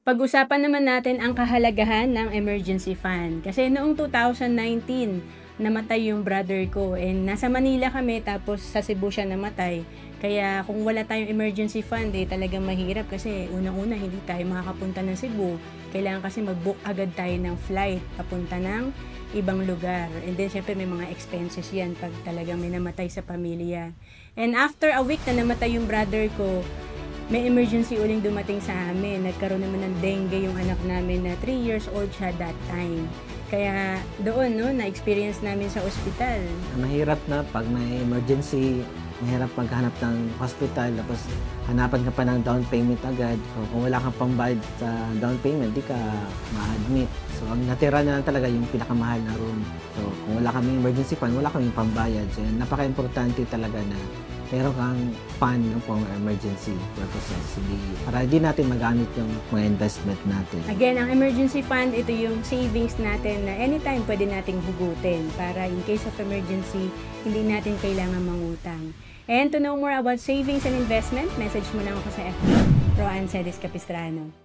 Pag-usapan naman natin ang kahalagahan ng emergency fund. Kasi noong 2019, namatay yung brother ko and nasa Manila kami tapos sa Cebu siya namatay. Kaya kung wala tayong emergency fund, talagang mahirap kasi unang-una hindi tayo makakapunta ng Cebu. Kailangan kasi mag-book agad tayo ng flight papunta ng ibang lugar. And then syempre may mga expenses yan pag talagang may namatay sa pamilya. And after a week na namatay yung brother ko, may emergency uling dumating sa amin. Nagkaroon naman ng dengue yung anak namin na 3 years old siya that time. Kaya doon, no, na-experience namin sa ospital. Mahirap na pag may emergency, mahirap maghanap ng hospital, tapos hanapan ka pa ng down payment agad. So, kung wala kang pambayad sa down payment, di ka ma-admit. So, ang natira na lang talaga yung pinakamahal na room. So, kung wala kaming emergency fund, wala kaming pambayad. So, napaka-importante talaga na meron kang fund for emergency purposes. Para hindi natin magamit yung mga investment natin. Again, ang emergency fund, ito yung savings natin na anytime pwede nating hugutin para in case of emergency, hindi natin kailangan mangutang. And to know more about savings and investment, message mo lang ako sa FB, Roan Cedes Capistrano.